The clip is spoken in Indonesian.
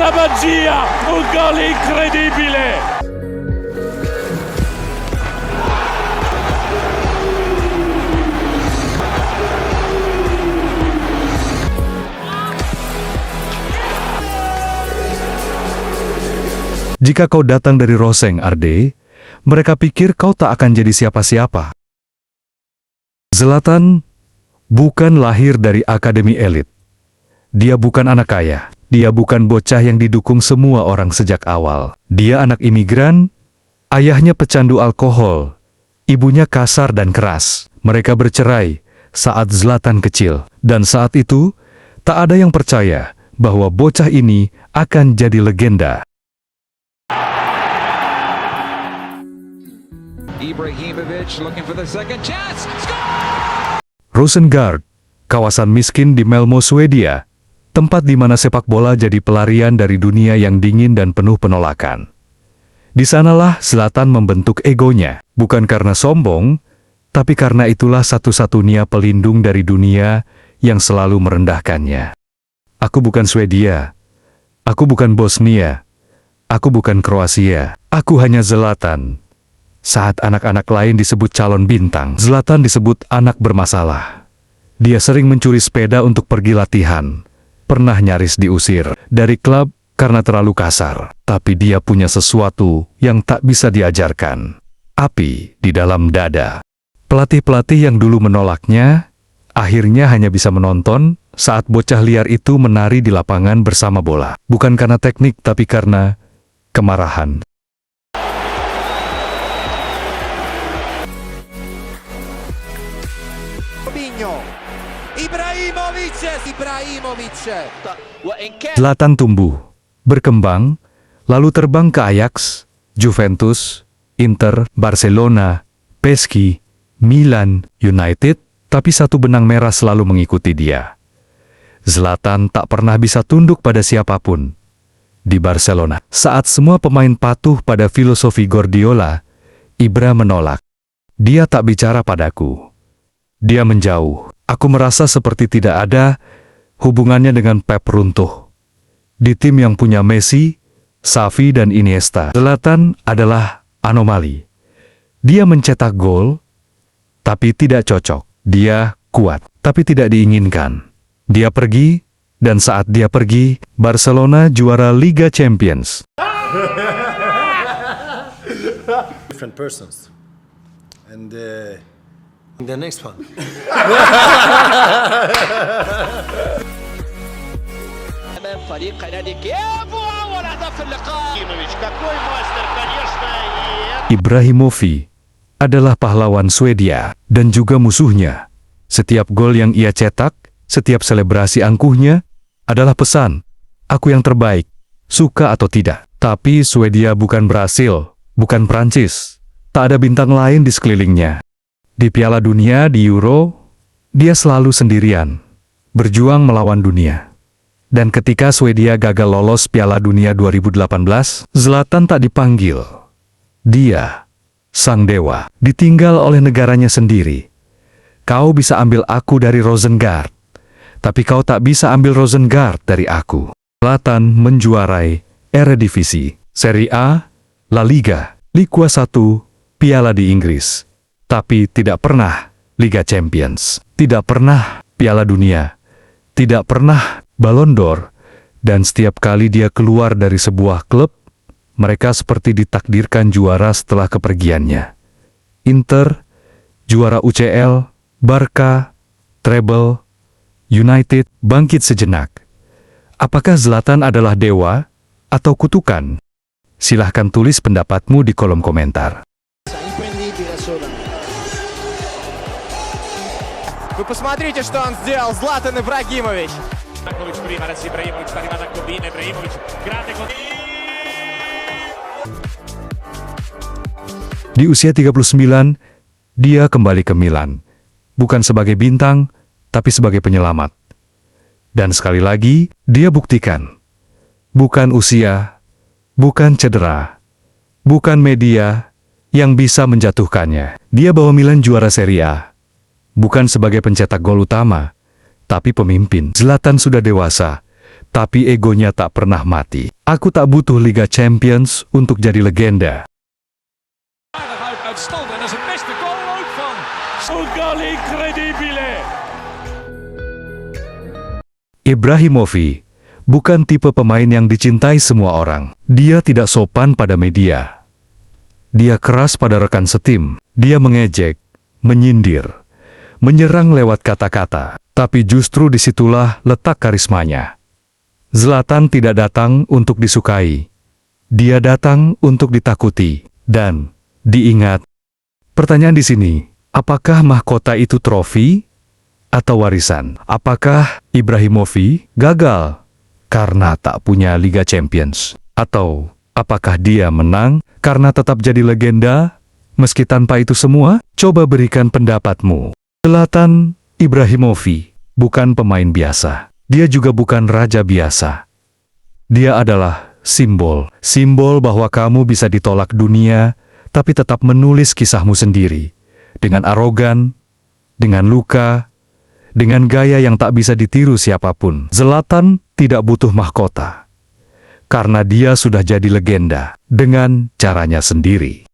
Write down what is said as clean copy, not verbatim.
la magia, un gol incredibile. Jika kau datang dari Roseng, Arde, mereka pikir kau tak akan jadi siapa-siapa. Zlatan bukan lahir dari akademi elit. Dia bukan anak kaya. Dia bukan bocah yang didukung semua orang sejak awal. Dia anak imigran, ayahnya pecandu alkohol, ibunya kasar dan keras. Mereka bercerai saat Zlatan kecil. Dan saat itu, tak ada yang percaya bahwa bocah ini akan jadi legenda. Ibrahimovic looking for the second chance. Score! Rosengård, kawasan miskin di Malmö, Swedia, tempat di mana sepak bola jadi pelarian dari dunia yang dingin dan penuh penolakan. Di sanalah Zlatan membentuk egonya, bukan karena sombong, tapi karena itulah satu-satunya pelindung dari dunia yang selalu merendahkannya. Aku bukan Swedia, aku bukan Bosnia, aku bukan Kroasia, aku hanya Zlatan. Saat anak-anak lain disebut calon bintang, Zlatan disebut anak bermasalah. Dia sering mencuri sepeda untuk pergi latihan. Pernah nyaris diusir dari klub karena terlalu kasar. Tapi dia punya sesuatu yang tak bisa diajarkan. Api di dalam dada. Pelatih-pelatih yang dulu menolaknya, akhirnya hanya bisa menonton saat bocah liar itu menari di lapangan bersama bola. Bukan karena teknik, tapi karena kemarahan. Zlatan tumbuh, berkembang, lalu terbang ke Ajax, Juventus, Inter, Barcelona, PSG, Milan, United, tapi satu benang merah selalu mengikuti dia. Zlatan tak pernah bisa tunduk pada siapapun. Di Barcelona, saat semua pemain patuh pada filosofi Guardiola, Ibra menolak. Dia tak bicara padaku. Dia menjauh. Aku merasa seperti tidak ada hubungannya dengan Pep runtuh. Di tim yang punya Messi, Xavi dan Iniesta, Zlatan adalah anomali. Dia mencetak gol, tapi tidak cocok. Dia kuat, tapi tidak diinginkan. Dia pergi, dan saat dia pergi, Barcelona juara Liga Champions. Different persons. And the next one. أمام فريق نادي كييف وأول هدف في اللقاء. Какой мастер, конечно. Ibrahimovic adalah pahlawan Swedia dan juga musuhnya. Setiap gol yang ia cetak, setiap selebrasi angkuhnya adalah pesan, aku yang terbaik, suka atau tidak. Tapi Swedia bukan Brasil, bukan Prancis. Tak ada bintang lain di sekelilingnya. Di Piala Dunia, di Euro, dia selalu sendirian, berjuang melawan dunia. Dan ketika Swedia gagal lolos Piala Dunia 2018, Zlatan tak dipanggil. Dia, sang dewa, ditinggal oleh negaranya sendiri. Kau bisa ambil aku dari Rosengård, tapi kau tak bisa ambil Rosengård dari aku. Zlatan menjuarai Eredivisie, Serie A, La Liga, Liga 1, Piala di Inggris. Tapi tidak pernah Liga Champions, tidak pernah Piala Dunia, tidak pernah Ballon d'Or, dan setiap kali dia keluar dari sebuah klub, mereka seperti ditakdirkan juara setelah kepergiannya. Inter, juara UCL, Barca, treble, United, bangkit sejenak. Apakah Zlatan adalah dewa atau kutukan? Silahkan tulis pendapatmu di kolom komentar. Вы посмотрите, что он сделал, Златан Ибрагимович. Prima adesso Ibrahimovic sta arrivando a Cobina, Ibrahimovic, grande Di usia 39, dia kembali ke Milan. Bukan sebagai bintang, tapi sebagai penyelamat. Dan sekali lagi, dia buktikan. Bukan usia, bukan cedera, bukan media yang bisa menjatuhkannya. Dia bawa Milan juara Serie A. Bukan sebagai pencetak gol utama, tapi pemimpin. Zlatan sudah dewasa, tapi egonya tak pernah mati. Aku tak butuh Liga Champions untuk jadi legenda. Uit stand en dat is het beste goal ook van. Zo'n goal incredibile. Ibrahimovic bukan tipe pemain yang dicintai semua orang. Dia tidak sopan pada media. Dia keras pada rekan setim. Dia mengejek, menyindir, menyerang lewat kata-kata. Tapi justru disitulah letak karismanya. Zlatan tidak datang untuk disukai. Dia datang untuk ditakuti dan diingat. Pertanyaan di sini, apakah mahkota itu trofi atau warisan? Apakah Ibrahimovic gagal karena tak punya Liga Champions? Atau apakah dia menang karena tetap jadi legenda meski tanpa itu semua? Coba berikan pendapatmu. Zlatan Ibrahimovic bukan pemain biasa. Dia juga bukan raja biasa. Dia adalah simbol bahwa kamu bisa ditolak dunia, tapi tetap menulis kisahmu sendiri. Dengan arogan, dengan luka, dengan gaya yang tak bisa ditiru siapapun. Zlatan tidak butuh mahkota, karena dia sudah jadi legenda dengan caranya sendiri.